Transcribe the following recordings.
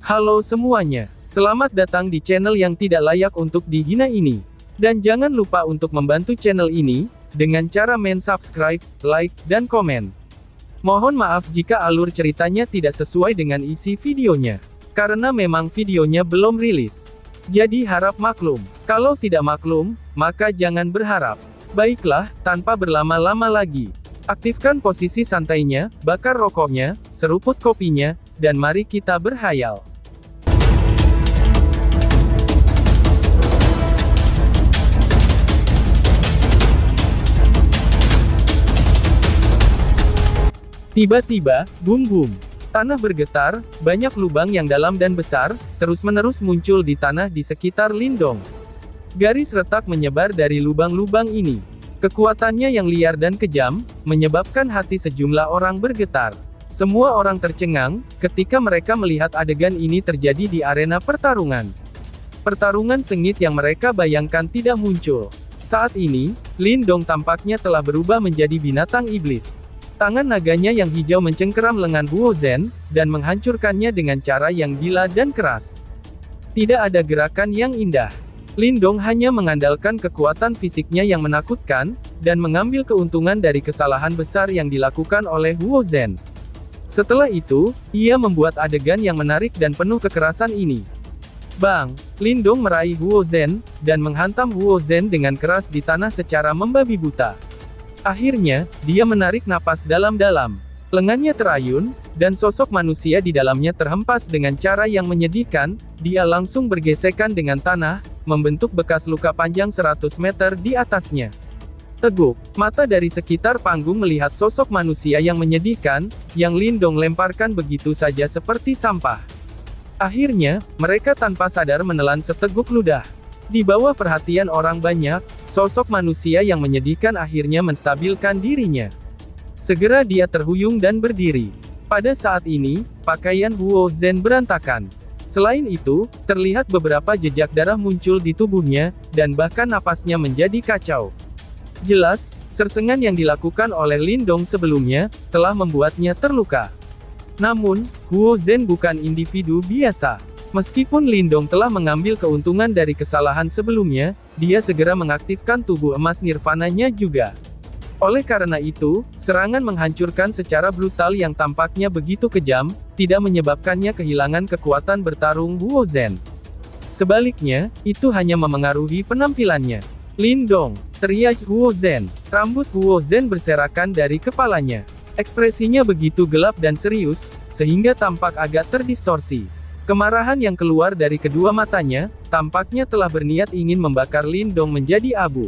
Halo semuanya, selamat datang di channel yang tidak layak untuk dihina ini. Dan jangan lupa untuk membantu channel ini, dengan cara subscribe, like, dan komen. Mohon maaf jika alur ceritanya tidak sesuai dengan isi videonya. Karena memang videonya belum rilis. Jadi harap maklum. Kalau tidak maklum, maka jangan berharap. Baiklah, tanpa berlama-lama lagi. Aktifkan posisi santainya, bakar rokoknya, seruput kopinya, dan mari kita berhayal. Tiba-tiba, bum-bum. Tanah bergetar, banyak lubang yang dalam dan besar, terus-menerus muncul di tanah di sekitar Lindong. Garis retak menyebar dari lubang-lubang ini. Kekuatannya yang liar dan kejam, menyebabkan hati sejumlah orang bergetar. Semua orang tercengang, ketika mereka melihat adegan ini terjadi di arena pertarungan. Pertarungan sengit yang mereka bayangkan tidak muncul. Saat ini, Lindong tampaknya telah berubah menjadi binatang iblis. Tangan naganya yang hijau mencengkeram lengan Huo Zhen, dan menghancurkannya dengan cara yang gila dan keras. Tidak ada gerakan yang indah. Lindong hanya mengandalkan kekuatan fisiknya yang menakutkan, dan mengambil keuntungan dari kesalahan besar yang dilakukan oleh Huo Zhen. Setelah itu, ia membuat adegan yang menarik dan penuh kekerasan ini. Bang! Lindong meraih Huo Zhen, dan menghantam Huo Zhen dengan keras di tanah secara membabi buta. Akhirnya, dia menarik napas dalam-dalam. Lengannya terayun, dan sosok manusia di dalamnya terhempas dengan cara yang menyedihkan. Dia langsung bergesekan dengan tanah, membentuk bekas luka panjang 100 meter di atasnya. Teguk, mata dari sekitar panggung melihat sosok manusia yang menyedihkan, yang Lindong lemparkan begitu saja seperti sampah. Akhirnya, mereka tanpa sadar menelan seteguk ludah. Di bawah perhatian orang banyak, sosok manusia yang menyedihkan akhirnya menstabilkan dirinya. Segera dia terhuyung dan berdiri. Pada saat ini, pakaian Huo Zhen berantakan. Selain itu, terlihat beberapa jejak darah muncul di tubuhnya, dan bahkan napasnya menjadi kacau. Jelas, sersengan yang dilakukan oleh Lindong sebelumnya, telah membuatnya terluka. Namun, Huo Zhen bukan individu biasa. Meskipun Lindong telah mengambil keuntungan dari kesalahan sebelumnya, dia segera mengaktifkan tubuh emas nirvananya juga. Oleh karena itu, serangan menghancurkan secara brutal yang tampaknya begitu kejam, tidak menyebabkannya kehilangan kekuatan bertarung Huo Zhen. Sebaliknya, itu hanya memengaruhi penampilannya. Lindong! Teriak Huo Zhen. Rambut Huo Zhen berserakan dari kepalanya. Ekspresinya begitu gelap dan serius, sehingga tampak agak terdistorsi. Kemarahan yang keluar dari kedua matanya, tampaknya telah berniat ingin membakar Lindong menjadi abu.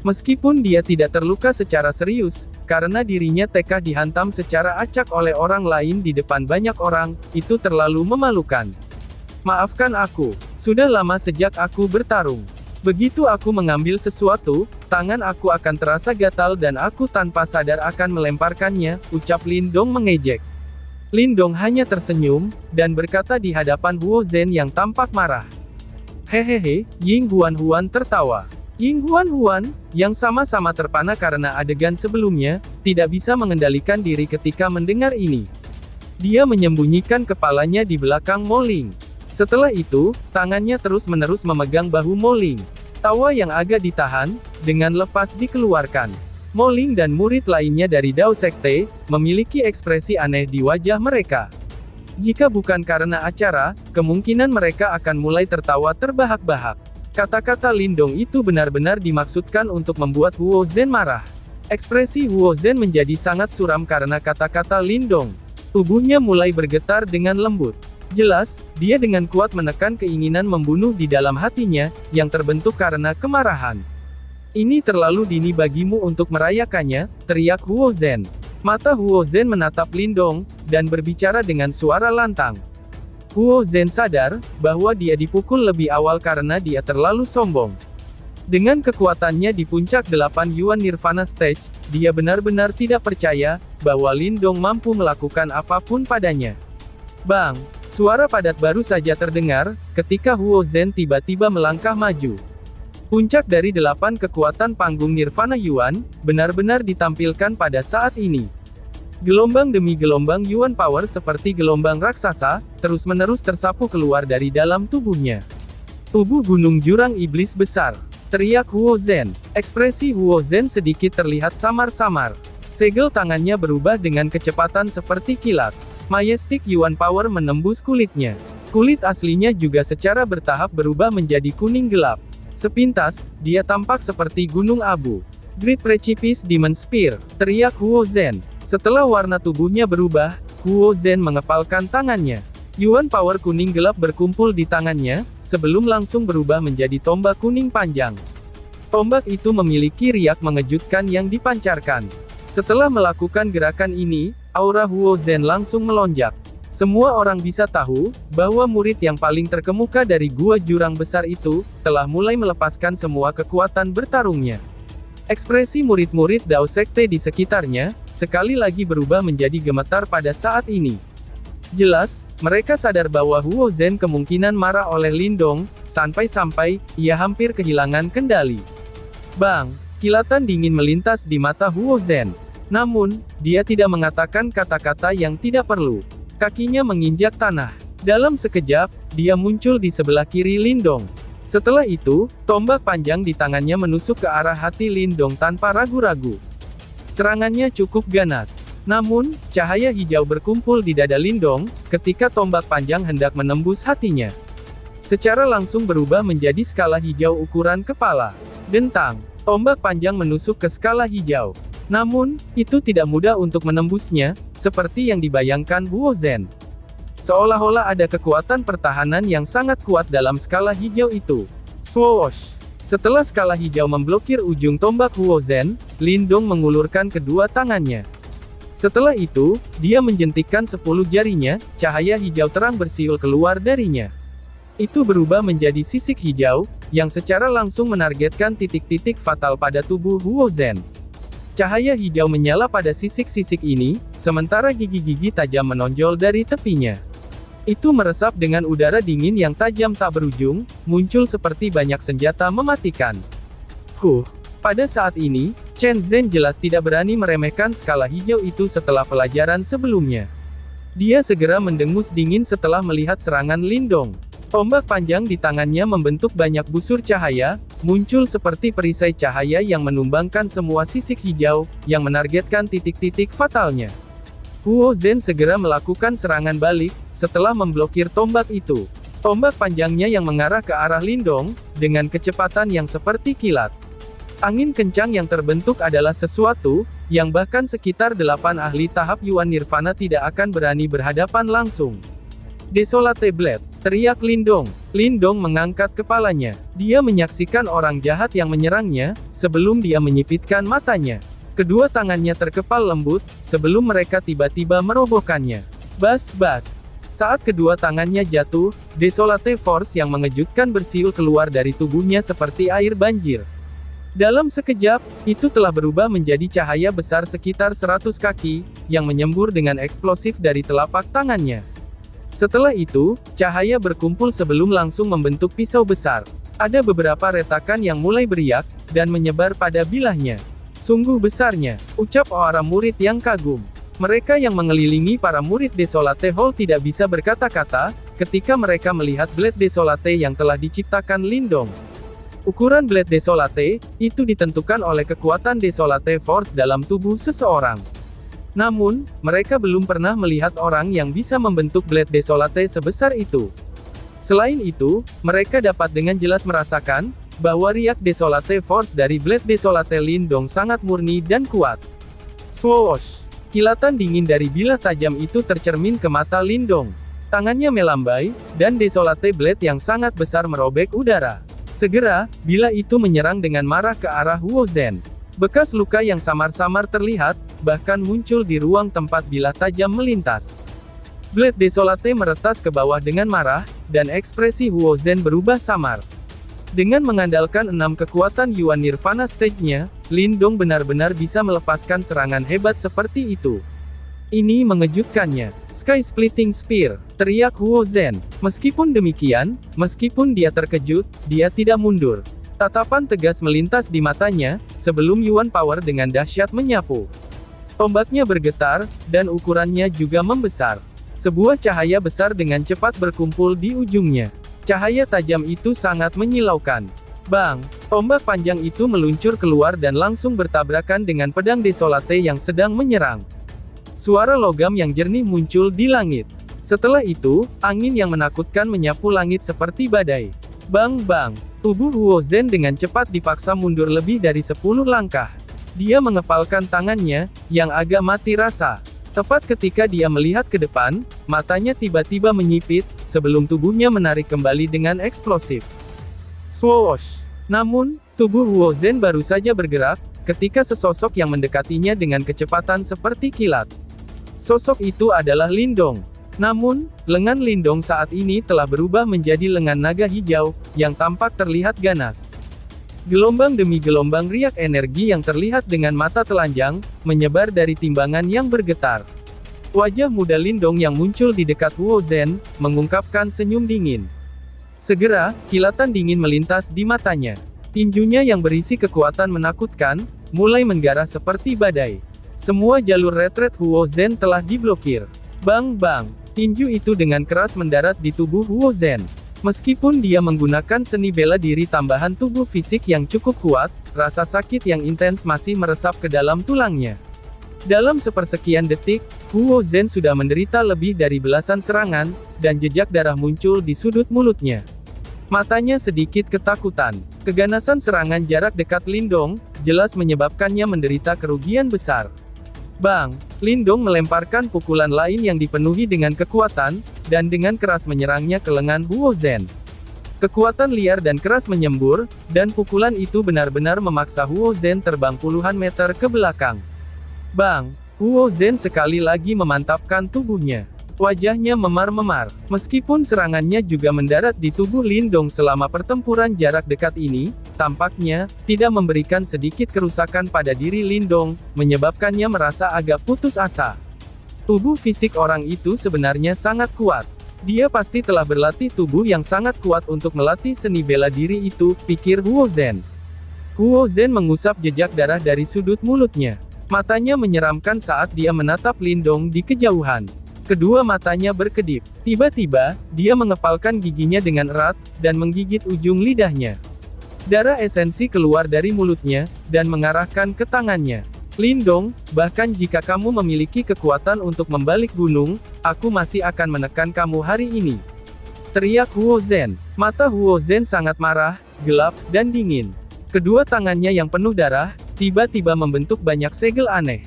Meskipun dia tidak terluka secara serius, karena dirinya teka dihantam secara acak oleh orang lain di depan banyak orang, itu terlalu memalukan. Maafkan aku, sudah lama sejak aku bertarung. Begitu aku mengambil sesuatu, tangan aku akan terasa gatal dan aku tanpa sadar akan melemparkannya, ucap Lindong mengejek. Lindong hanya tersenyum, dan berkata di hadapan Huo Zhen yang tampak marah. Hehehe, Ying Huan tertawa. Ying Huan, yang sama-sama terpana karena adegan sebelumnya, tidak bisa mengendalikan diri ketika mendengar ini. Dia menyembunyikan kepalanya di belakang Mo Ling. Setelah itu, tangannya terus-menerus memegang bahu Mo Ling. Tawa yang agak ditahan, dengan lepas dikeluarkan. Mo Ling dan murid lainnya dari Dao Sekte, memiliki ekspresi aneh di wajah mereka. Jika bukan karena acara, kemungkinan mereka akan mulai tertawa terbahak-bahak. Kata-kata Lindong itu benar-benar dimaksudkan untuk membuat Huo Zhen marah. Ekspresi Huo Zhen menjadi sangat suram karena kata-kata Lindong. Tubuhnya mulai bergetar dengan lembut. Jelas, dia dengan kuat menekan keinginan membunuh di dalam hatinya, yang terbentuk karena kemarahan. Ini terlalu dini bagimu untuk merayakannya, teriak Huo Zhen. Mata Huo Zhen menatap Lindong, dan berbicara dengan suara lantang. Huo Zhen sadar, bahwa dia dipukul lebih awal karena dia terlalu sombong. Dengan kekuatannya di puncak 8 Yuan Nirvana Stage, dia benar-benar tidak percaya, bahwa Lindong mampu melakukan apapun padanya. Bang! Suara padat baru saja terdengar, ketika Huo Zhen tiba-tiba melangkah maju. Puncak dari 8 kekuatan panggung Nirvana Yuan, benar-benar ditampilkan pada saat ini. Gelombang demi gelombang Yuan Power seperti gelombang raksasa, terus-menerus tersapu keluar dari dalam tubuhnya. Tubuh gunung jurang iblis besar. Teriak Huo Zhen. Ekspresi Huo Zhen sedikit terlihat samar-samar. Segel tangannya berubah dengan kecepatan seperti kilat. Majestic Yuan Power menembus kulitnya. Kulit aslinya juga secara bertahap berubah menjadi kuning gelap. Sepintas, dia tampak seperti gunung abu. Great Precipice Demon Spear, teriak Huo Zhen. Setelah warna tubuhnya berubah, Huo Zhen mengepalkan tangannya. Yuan Power kuning gelap berkumpul di tangannya, sebelum langsung berubah menjadi tombak kuning panjang. Tombak itu memiliki riak mengejutkan yang dipancarkan. Setelah melakukan gerakan ini, aura Huo Zhen langsung melonjak. Semua orang bisa tahu, bahwa murid yang paling terkemuka dari gua jurang besar itu, telah mulai melepaskan semua kekuatan bertarungnya. Ekspresi murid-murid Dao Sekte di sekitarnya, sekali lagi berubah menjadi gemetar pada saat ini. Jelas, mereka sadar bahwa Huo Zhen kemungkinan marah oleh Lindong, sampai-sampai, ia hampir kehilangan kendali. Bang! Kilatan dingin melintas di mata Huo Zhen. Namun, dia tidak mengatakan kata-kata yang tidak perlu. Kakinya menginjak tanah. Dalam sekejap, dia muncul di sebelah kiri Lindong. Setelah itu, tombak panjang di tangannya menusuk ke arah hati Lindong tanpa ragu-ragu. Serangannya cukup ganas. Namun, cahaya hijau berkumpul di dada Lindong, ketika tombak panjang hendak menembus hatinya. Secara langsung berubah menjadi skala hijau ukuran kepala. Dentang. Tombak panjang menusuk ke skala hijau. Namun, itu tidak mudah untuk menembusnya, seperti yang dibayangkan Huo Zhen. Seolah-olah ada kekuatan pertahanan yang sangat kuat dalam skala hijau itu. Swoosh! Setelah skala hijau memblokir ujung tombak Huo Zhen, Lindong mengulurkan kedua tangannya. Setelah itu, dia menjentikkan 10 jarinya, cahaya hijau terang bersiul keluar darinya. Itu berubah menjadi sisik hijau, yang secara langsung menargetkan titik-titik fatal pada tubuh Huo Zhen. Cahaya hijau menyala pada sisik-sisik ini, sementara gigi-gigi tajam menonjol dari tepinya. Itu meresap dengan udara dingin yang tajam tak berujung, muncul seperti banyak senjata mematikan. Pada saat ini, Chen Zhen jelas tidak berani meremehkan skala hijau itu setelah pelajaran sebelumnya. Dia segera mendengus dingin setelah melihat serangan Lindong. Tombak panjang di tangannya membentuk banyak busur cahaya, muncul seperti perisai cahaya yang menumbangkan semua sisik hijau, yang menargetkan titik-titik fatalnya. Huo Zhen segera melakukan serangan balik, setelah memblokir tombak itu. Tombak panjangnya yang mengarah ke arah Lindong, dengan kecepatan yang seperti kilat. Angin kencang yang terbentuk adalah sesuatu, yang bahkan sekitar 8 ahli tahap Yuan Nirvana tidak akan berani berhadapan langsung. Desolate Blade, teriak Lindong. Lindong mengangkat kepalanya. Dia menyaksikan orang jahat yang menyerangnya, sebelum dia menyipitkan matanya. Kedua tangannya terkepal lembut, sebelum mereka tiba-tiba merobohkannya. Bas-bas. Saat kedua tangannya jatuh, Desolate Force yang mengejutkan bersiul keluar dari tubuhnya seperti air banjir. Dalam sekejap, itu telah berubah menjadi cahaya besar sekitar 100 kaki, yang menyembur dengan eksplosif dari telapak tangannya. Setelah itu, cahaya berkumpul sebelum langsung membentuk pisau besar. Ada beberapa retakan yang mulai beriak, dan menyebar pada bilahnya. Sungguh besarnya, ucap orang murid yang kagum. Mereka yang mengelilingi para murid Desolate Hall tidak bisa berkata-kata, ketika mereka melihat Blade Desolate yang telah diciptakan Lindong. Ukuran Blade Desolate, itu ditentukan oleh kekuatan Desolate Force dalam tubuh seseorang. Namun, mereka belum pernah melihat orang yang bisa membentuk Blade Desolate sebesar itu. Selain itu, mereka dapat dengan jelas merasakan, bahwa riak Desolate Force dari Blade Desolate Lindong sangat murni dan kuat. Swoosh! Kilatan dingin dari bilah tajam itu tercermin ke mata Lindong. Tangannya melambai, dan Desolate Blade yang sangat besar merobek udara. Segera, bilah itu menyerang dengan marah ke arah Huo Zhen. Bekas luka yang samar-samar terlihat, bahkan muncul di ruang tempat bilah tajam melintas. Blade Desolate meretas ke bawah dengan marah, dan ekspresi Huo Zhen berubah samar. Dengan mengandalkan 6 kekuatan Yuan Nirvana stage-nya, Lindong benar-benar bisa melepaskan serangan hebat seperti itu. Ini mengejutkannya. Sky Splitting Spear, teriak Huo Zhen. Meskipun demikian, meskipun dia terkejut, dia tidak mundur. Tatapan tegas melintas di matanya, sebelum Yuan Power dengan dahsyat menyapu. Tombaknya bergetar, dan ukurannya juga membesar. Sebuah cahaya besar dengan cepat berkumpul di ujungnya. Cahaya tajam itu sangat menyilaukan. Bang! Tombak panjang itu meluncur keluar dan langsung bertabrakan dengan pedang Desolate yang sedang menyerang. Suara logam yang jernih muncul di langit. Setelah itu, angin yang menakutkan menyapu langit seperti badai. Bang-bang! Tubuh Huo Zhen dengan cepat dipaksa mundur lebih dari 10 langkah. Dia mengepalkan tangannya, yang agak mati rasa. Tepat ketika dia melihat ke depan, matanya tiba-tiba menyipit, sebelum tubuhnya menarik kembali dengan eksplosif. Swoosh! Namun, tubuh Huo Zhen baru saja bergerak, ketika sesosok yang mendekatinya dengan kecepatan seperti kilat. Sosok itu adalah Lindong. Namun, lengan Lindong saat ini telah berubah menjadi lengan naga hijau, yang tampak terlihat ganas. Gelombang demi gelombang riak energi yang terlihat dengan mata telanjang, menyebar dari timbangan yang bergetar. Wajah muda Lindong yang muncul di dekat Huo Zhen, mengungkapkan senyum dingin. Segera, kilatan dingin melintas di matanya. Tinjunya yang berisi kekuatan menakutkan, mulai menggarah seperti badai. Semua jalur retret Huo Zhen telah diblokir. Bang-bang! Tinju itu dengan keras mendarat di tubuh Huo Zhen. Meskipun dia menggunakan seni bela diri tambahan tubuh fisik yang cukup kuat, rasa sakit yang intens masih meresap ke dalam tulangnya. Dalam sepersekian detik, Huo Zhen sudah menderita lebih dari belasan serangan, dan jejak darah muncul di sudut mulutnya. Matanya sedikit ketakutan. Keganasan serangan jarak dekat Lindong, jelas menyebabkannya menderita kerugian besar. Bang! Lindong melemparkan pukulan lain yang dipenuhi dengan kekuatan, dan dengan keras menyerangnya ke lengan Huo Zhen. Kekuatan liar dan keras menyembur, dan pukulan itu benar-benar memaksa Huo Zhen terbang puluhan meter ke belakang. Bang! Huo Zhen sekali lagi memantapkan tubuhnya. Wajahnya memar-memar. Meskipun serangannya juga mendarat di tubuh Lindong selama pertempuran jarak dekat ini, tampaknya tidak memberikan sedikit kerusakan pada diri Lindong, menyebabkannya merasa agak putus asa. Tubuh fisik orang itu sebenarnya sangat kuat. Dia pasti telah berlatih tubuh yang sangat kuat untuk melatih seni bela diri itu, pikir Huo Zhen. Huo Zhen mengusap jejak darah dari sudut mulutnya. Matanya menyeramkan saat dia menatap Lindong di kejauhan. Kedua matanya berkedip. Tiba-tiba, dia mengepalkan giginya dengan erat, dan menggigit ujung lidahnya. Darah esensi keluar dari mulutnya, dan mengarahkan ke tangannya. Lindong, bahkan jika kamu memiliki kekuatan untuk membalik gunung, aku masih akan menekan kamu hari ini. Teriak Huo Zhen. Mata Huo Zhen sangat marah, gelap, dan dingin. Kedua tangannya yang penuh darah, tiba-tiba membentuk banyak segel aneh.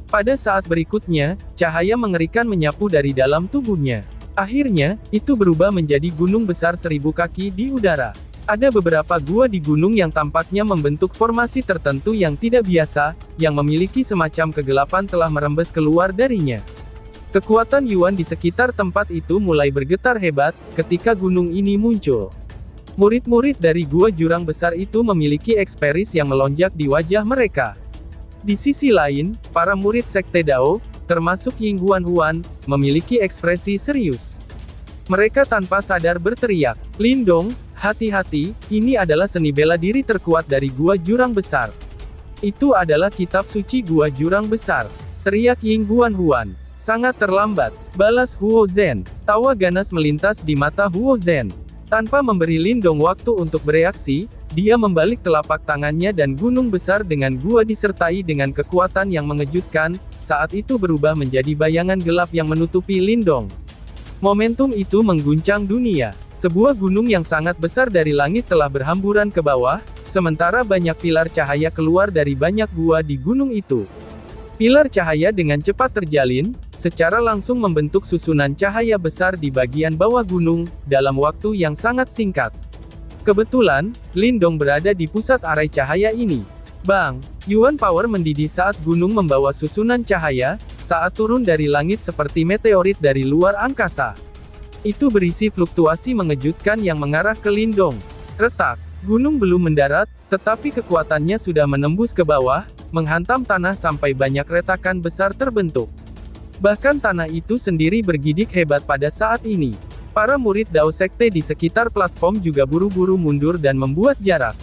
Pada saat berikutnya, cahaya mengerikan menyapu dari dalam tubuhnya. Akhirnya, itu berubah menjadi gunung besar 1000 kaki di udara. Ada beberapa gua di gunung yang tampaknya membentuk formasi tertentu yang tidak biasa, yang memiliki semacam kegelapan telah merembes keluar darinya. Kekuatan Yuan di sekitar tempat itu mulai bergetar hebat, ketika gunung ini muncul. Murid-murid dari gua jurang besar itu memiliki ekspresi yang melonjak di wajah mereka. Di sisi lain, para murid Sekte Dao, termasuk Ying Huan-Huan, memiliki ekspresi serius. Mereka tanpa sadar berteriak, "Lindong, hati-hati, ini adalah seni bela diri terkuat dari Gua Jurang Besar. Itu adalah kitab suci Gua Jurang Besar," teriak Ying Huan-Huan. Sangat terlambat, balas Huo Zhen. Tawa ganas melintas di mata Huo Zhen. Tanpa memberi Lindong waktu untuk bereaksi, dia membalik telapak tangannya dan gunung besar dengan gua disertai dengan kekuatan yang mengejutkan, saat itu berubah menjadi bayangan gelap yang menutupi Lindong. Momentum itu mengguncang dunia. Sebuah gunung yang sangat besar dari langit telah berhamburan ke bawah, sementara banyak pilar cahaya keluar dari banyak gua di gunung itu. Pilar cahaya dengan cepat terjalin, secara langsung membentuk susunan cahaya besar di bagian bawah gunung, dalam waktu yang sangat singkat. Kebetulan, Lindong berada di pusat arai cahaya ini. Bang! Yuan Power mendidih saat gunung membawa susunan cahaya, saat turun dari langit seperti meteorit dari luar angkasa. Itu berisi fluktuasi mengejutkan yang mengarah ke Lindong. Retak! Gunung belum mendarat, tetapi kekuatannya sudah menembus ke bawah, menghantam tanah sampai banyak retakan besar terbentuk. Bahkan tanah itu sendiri bergidik hebat pada saat ini. Para murid Dao Sekte di sekitar platform juga buru-buru mundur dan membuat jarak.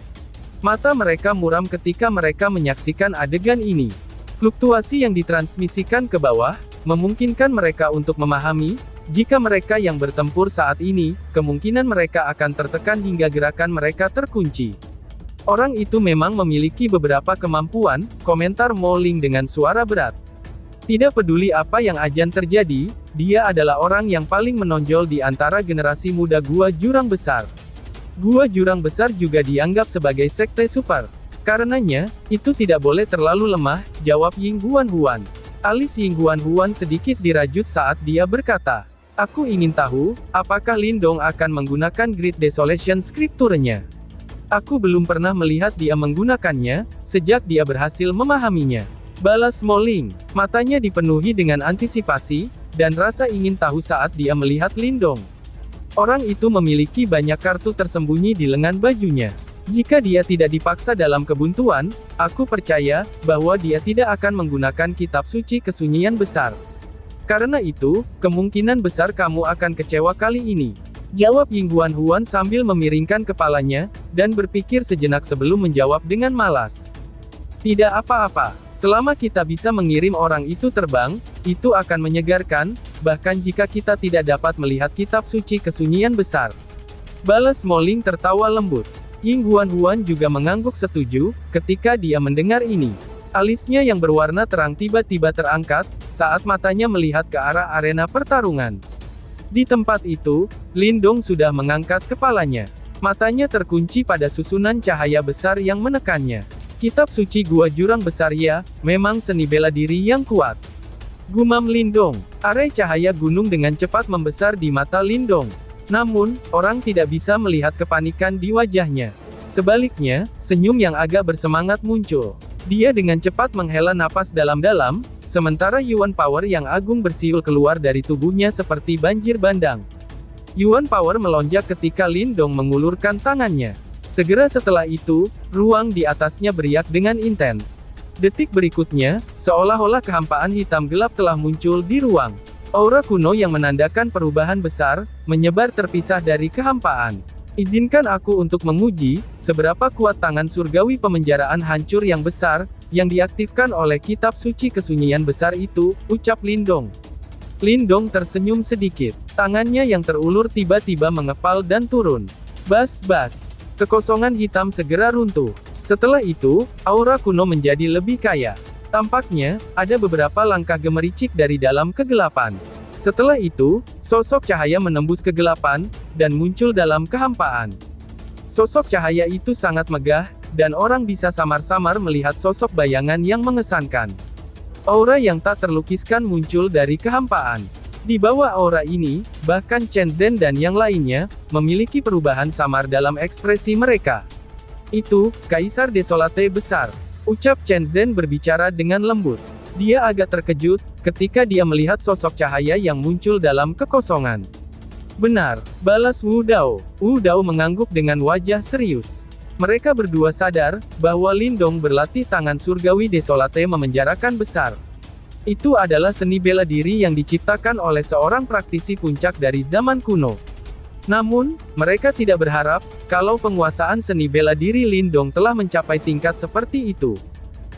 Mata mereka muram ketika mereka menyaksikan adegan ini. Fluktuasi yang ditransmisikan ke bawah, memungkinkan mereka untuk memahami, jika mereka yang bertempur saat ini, kemungkinan mereka akan tertekan hingga gerakan mereka terkunci. Orang itu memang memiliki beberapa kemampuan, komentar Mo Ling dengan suara berat. Tidak peduli apa yang akan terjadi, dia adalah orang yang paling menonjol di antara generasi muda Gua Jurang Besar. Gua Jurang Besar juga dianggap sebagai sekte super. Karenanya, itu tidak boleh terlalu lemah, jawab Ying Huan-Huan. Alis Ying Huan-Huan sedikit dirajut saat dia berkata, "Aku ingin tahu, apakah Lindong akan menggunakan Great Desolation Scripture-nya? Aku belum pernah melihat dia menggunakannya, sejak dia berhasil memahaminya." Balas Mo Ling. Matanya dipenuhi dengan antisipasi, dan rasa ingin tahu saat dia melihat Lindong. Orang itu memiliki banyak kartu tersembunyi di lengan bajunya. Jika dia tidak dipaksa dalam kebuntuan, aku percaya, bahwa dia tidak akan menggunakan kitab suci kesunyian besar. Karena itu, kemungkinan besar kamu akan kecewa kali ini. Jawab Ying Huan-Huan sambil memiringkan kepalanya, dan berpikir sejenak sebelum menjawab dengan malas. Tidak apa-apa, selama kita bisa mengirim orang itu terbang, itu akan menyegarkan, bahkan jika kita tidak dapat melihat kitab suci kesunyian besar. Balas Mo Ling tertawa lembut. Ying Huan-Huan juga mengangguk setuju, ketika dia mendengar ini. Alisnya yang berwarna terang tiba-tiba terangkat, saat matanya melihat ke arah arena pertarungan. Di tempat itu, Lindong sudah mengangkat kepalanya. Matanya terkunci pada susunan cahaya besar yang menekannya. Kitab suci Gua Jurang Besar ya, memang seni bela diri yang kuat. Gumam Lindong. Arai cahaya gunung dengan cepat membesar di mata Lindong. Namun, orang tidak bisa melihat kepanikan di wajahnya. Sebaliknya, senyum yang agak bersemangat muncul. Dia dengan cepat menghela napas dalam-dalam, sementara Yuan Power yang agung bersiul keluar dari tubuhnya seperti banjir bandang. Yuan Power melonjak ketika Lindong mengulurkan tangannya. Segera setelah itu, ruang di atasnya beriak dengan intens. Detik berikutnya, seolah-olah kehampaan hitam gelap telah muncul di ruang. Aura kuno yang menandakan perubahan besar, menyebar terpisah dari kehampaan. Izinkan aku untuk menguji, seberapa kuat tangan surgawi pemenjaraan hancur yang besar, yang diaktifkan oleh kitab suci kesunyian besar itu, ucap Lindong. Lindong tersenyum sedikit. Tangannya yang terulur tiba-tiba mengepal dan turun. Bas-bas. Kekosongan hitam segera runtuh. Setelah itu, aura kuno menjadi lebih kaya. Tampaknya, ada beberapa langkah gemericik dari dalam kegelapan. Setelah itu, sosok cahaya menembus kegelapan, dan muncul dalam kehampaan. Sosok cahaya itu sangat megah, dan orang bisa samar-samar melihat sosok bayangan yang mengesankan. Aura yang tak terlukiskan muncul dari kehampaan. Di bawah aura ini, bahkan Chen Zhen dan yang lainnya, memiliki perubahan samar dalam ekspresi mereka. Itu, Kaisar Desolate besar. Ucap Chen Zhen berbicara dengan lembut. Dia agak terkejut, ketika dia melihat sosok cahaya yang muncul dalam kekosongan. Benar, balas Wu Dao. Wu Dao mengangguk dengan wajah serius. Mereka berdua sadar, bahwa Lindong berlatih tangan surgawi Desolate memenjarakan besar. Itu adalah seni bela diri yang diciptakan oleh seorang praktisi puncak dari zaman kuno. Namun, mereka tidak berharap, kalau penguasaan seni bela diri Lindong telah mencapai tingkat seperti itu.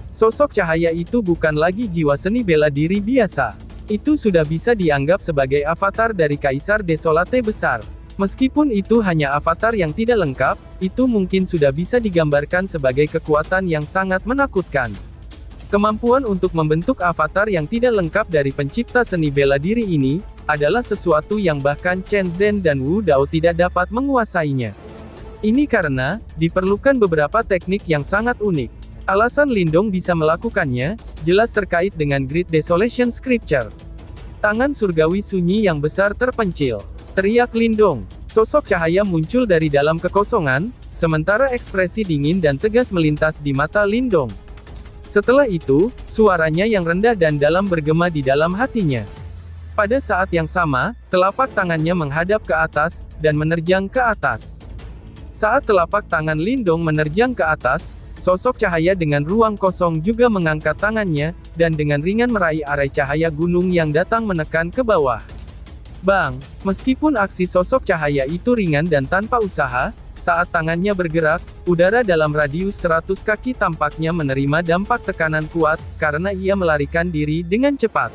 Sosok cahaya itu bukan lagi jiwa seni bela diri biasa. Itu sudah bisa dianggap sebagai avatar dari Kaisar Desolate besar. Meskipun itu hanya avatar yang tidak lengkap, itu mungkin sudah bisa digambarkan sebagai kekuatan yang sangat menakutkan. Kemampuan untuk membentuk avatar yang tidak lengkap dari pencipta seni bela diri ini, adalah sesuatu yang bahkan Chen Zhen dan Wu Dao tidak dapat menguasainya. Ini karena, diperlukan beberapa teknik yang sangat unik. Alasan Lindong bisa melakukannya, jelas terkait dengan Great Desolation Scripture. Tangan surgawi sunyi yang besar terpencil. Teriak Lindong. Sosok cahaya muncul dari dalam kekosongan, sementara ekspresi dingin dan tegas melintas di mata Lindong. Setelah itu, suaranya yang rendah dan dalam bergema di dalam hatinya. Pada saat yang sama, telapak tangannya menghadap ke atas, dan menerjang ke atas. Saat telapak tangan Lindong menerjang ke atas, sosok cahaya dengan ruang kosong juga mengangkat tangannya, dan dengan ringan meraih arai cahaya gunung yang datang menekan ke bawah. Bang! Meskipun aksi sosok cahaya itu ringan dan tanpa usaha, Saat tangannya bergerak, udara dalam radius 100 kaki tampaknya menerima dampak tekanan kuat, karena ia melarikan diri dengan cepat.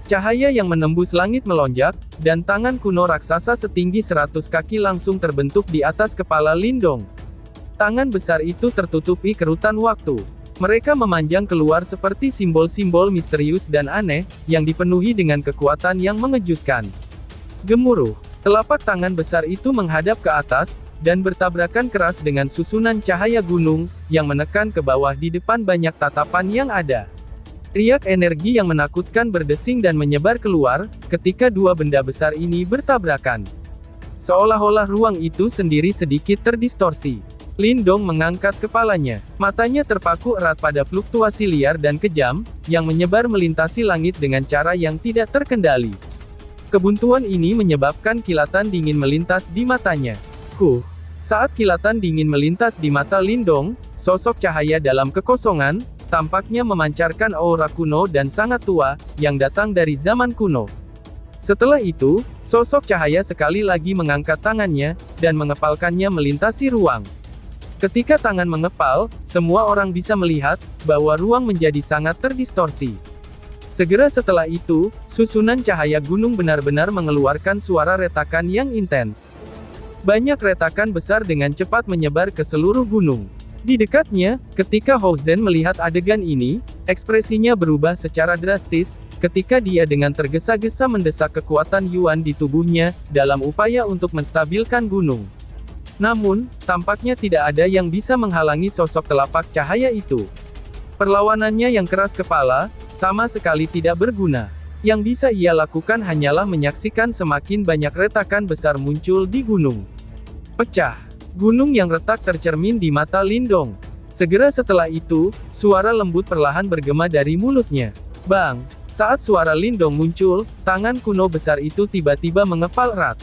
Cahaya yang menembus langit melonjak, dan tangan kuno raksasa setinggi 100 kaki langsung terbentuk di atas kepala Lindong. Tangan besar itu tertutupi kerutan waktu. Mereka memanjang keluar seperti simbol-simbol misterius dan aneh, yang dipenuhi dengan kekuatan yang mengejutkan. Gemuruh. Telapak tangan besar itu menghadap ke atas, dan bertabrakan keras dengan susunan cahaya gunung, yang menekan ke bawah di depan banyak tatapan yang ada. Riak energi yang menakutkan berdesing dan menyebar keluar, ketika dua benda besar ini bertabrakan. Seolah-olah ruang itu sendiri sedikit terdistorsi. Lindong mengangkat kepalanya. Matanya terpaku erat pada fluktuasi liar dan kejam, yang menyebar melintasi langit dengan cara yang tidak terkendali. Kebuntuan ini menyebabkan kilatan dingin melintas di matanya. Saat kilatan dingin melintas di mata Lindong, sosok cahaya dalam kekosongan, tampaknya memancarkan aura kuno dan sangat tua, yang datang dari zaman kuno. Setelah itu, sosok cahaya sekali lagi mengangkat tangannya, dan mengepalkannya melintasi ruang. Ketika tangan mengepal, semua orang bisa melihat, bahwa ruang menjadi sangat terdistorsi. Segera setelah itu, susunan cahaya gunung benar-benar mengeluarkan suara retakan yang intens. Banyak retakan besar dengan cepat menyebar ke seluruh gunung. Di dekatnya, ketika Hou Zhen melihat adegan ini, ekspresinya berubah secara drastis, ketika dia dengan tergesa-gesa mendesak kekuatan Yuan di tubuhnya, dalam upaya untuk menstabilkan gunung. Namun, tampaknya tidak ada yang bisa menghalangi sosok telapak cahaya itu. Perlawanannya yang keras kepala, sama sekali tidak berguna. Yang bisa ia lakukan hanyalah menyaksikan semakin banyak retakan besar muncul di gunung. Pecah. Gunung yang retak tercermin di mata Lindong. Segera setelah itu, suara lembut perlahan bergema dari mulutnya. Bang! Saat suara Lindong muncul, tangan kuno besar itu tiba-tiba mengepal erat.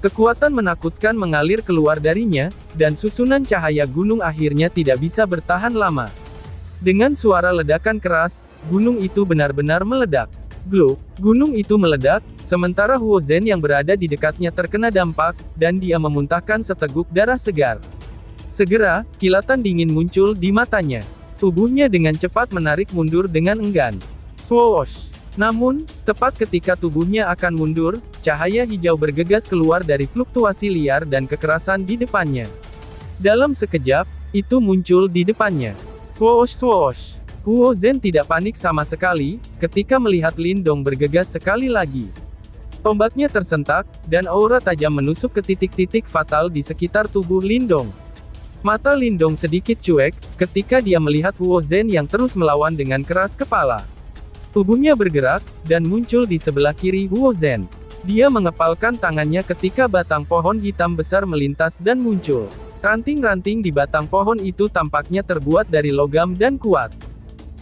Kekuatan menakutkan mengalir keluar darinya, dan susunan cahaya gunung akhirnya tidak bisa bertahan lama. Dengan suara ledakan keras, gunung itu benar-benar meledak. Gluk! Gunung itu meledak, sementara Huo Zhen yang berada di dekatnya terkena dampak, dan dia memuntahkan seteguk darah segar. Segera, kilatan dingin muncul di matanya. Tubuhnya dengan cepat menarik mundur dengan enggan. Swoosh! Namun, tepat ketika tubuhnya akan mundur, cahaya hijau bergegas keluar dari fluktuasi liar dan kekerasan di depannya. Dalam sekejap, itu muncul di depannya. Swoosh swoosh. Huo Zhen tidak panik sama sekali, ketika melihat Lindong bergegas sekali lagi. Tombaknya tersentak, dan aura tajam menusuk ke titik-titik fatal di sekitar tubuh Lindong. Mata Lindong sedikit cuek, ketika dia melihat Huo Zhen yang terus melawan dengan keras kepala. Tubuhnya bergerak, dan muncul di sebelah kiri Huo Zhen. Dia mengepalkan tangannya ketika batang pohon hitam besar melintas dan muncul. Ranting-ranting di batang pohon itu tampaknya terbuat dari logam dan kuat.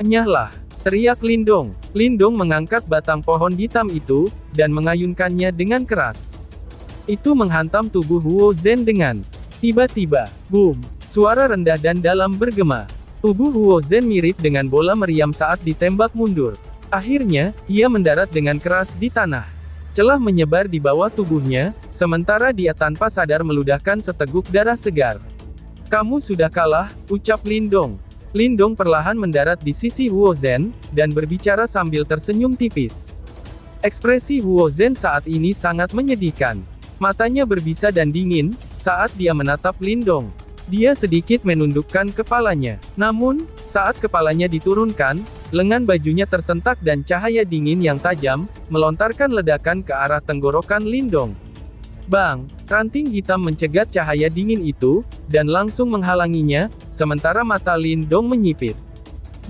Enyahlah! Teriak Lindong. Lindong mengangkat batang pohon hitam itu, dan mengayunkannya dengan keras. Itu menghantam tubuh Huo Zhen dengan tiba-tiba. Boom! Suara rendah dan dalam bergema. Tubuh Huo Zhen mirip dengan bola meriam saat ditembak mundur. Akhirnya, ia mendarat dengan keras di tanah. Celah menyebar di bawah tubuhnya, sementara dia tanpa sadar meludahkan seteguk darah segar. Kamu sudah kalah, ucap Lindong. Lindong perlahan mendarat di sisi Huo Zhen, dan berbicara sambil tersenyum tipis. Ekspresi Huo Zhen saat ini sangat menyedihkan. Matanya berbisa dan dingin, saat dia menatap Lindong. Dia sedikit menundukkan kepalanya. Namun, saat kepalanya diturunkan, lengan bajunya tersentak dan cahaya dingin yang tajam, melontarkan ledakan ke arah tenggorokan Lindong. Bang! Ranting hitam mencegat cahaya dingin itu, dan langsung menghalanginya, sementara mata Lindong menyipit.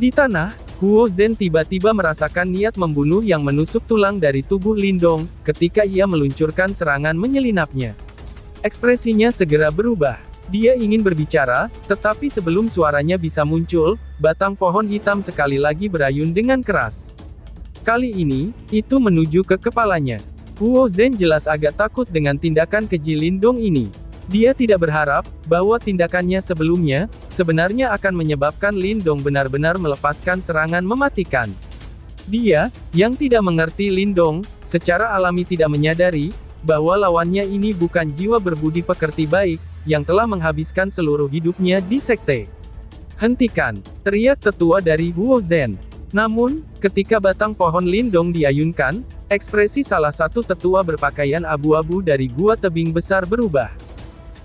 Di tanah, Huo Zhen tiba-tiba merasakan niat membunuh yang menusuk tulang dari tubuh Lindong, ketika ia meluncurkan serangan menyelinapnya. Ekspresinya segera berubah. Dia ingin berbicara, tetapi sebelum suaranya bisa muncul, batang pohon hitam sekali lagi berayun dengan keras. Kali ini, itu menuju ke kepalanya. Huo Zhen jelas agak takut dengan tindakan keji Lindong ini. Dia tidak berharap, bahwa tindakannya sebelumnya, sebenarnya akan menyebabkan Lindong benar-benar melepaskan serangan mematikan. Dia, yang tidak mengerti Lindong, secara alami tidak menyadari, bahwa lawannya ini bukan jiwa berbudi pekerti baik, yang telah menghabiskan seluruh hidupnya di sekte. Hentikan! Teriak tetua dari Huo Zhen. Namun, ketika batang pohon lindong diayunkan, ekspresi salah satu tetua berpakaian abu-abu dari gua tebing besar berubah.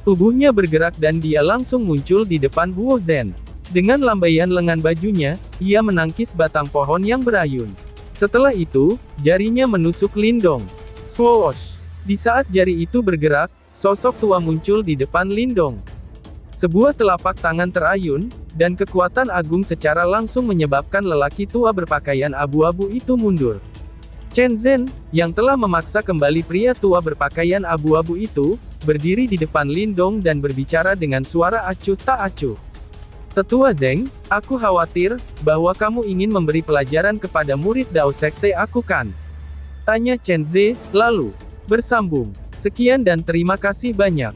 Tubuhnya bergerak dan dia langsung muncul di depan Huo Zhen. Dengan lambaian lengan bajunya, ia menangkis batang pohon yang berayun. Setelah itu, jarinya menusuk Lindong. Swoosh! Di saat jari itu bergerak, sosok tua muncul di depan Lindong. Sebuah telapak tangan terayun, dan kekuatan agung secara langsung menyebabkan lelaki tua berpakaian abu-abu itu mundur. Chen Zhen, yang telah memaksa kembali pria tua berpakaian abu-abu itu, berdiri di depan Lindong dan berbicara dengan suara acuh tak acuh. Tetua Zeng, aku khawatir, bahwa kamu ingin memberi pelajaran kepada murid Dao Sekte aku kan? Tanya Chen Zhe, lalu bersambung. Sekian dan terima kasih banyak.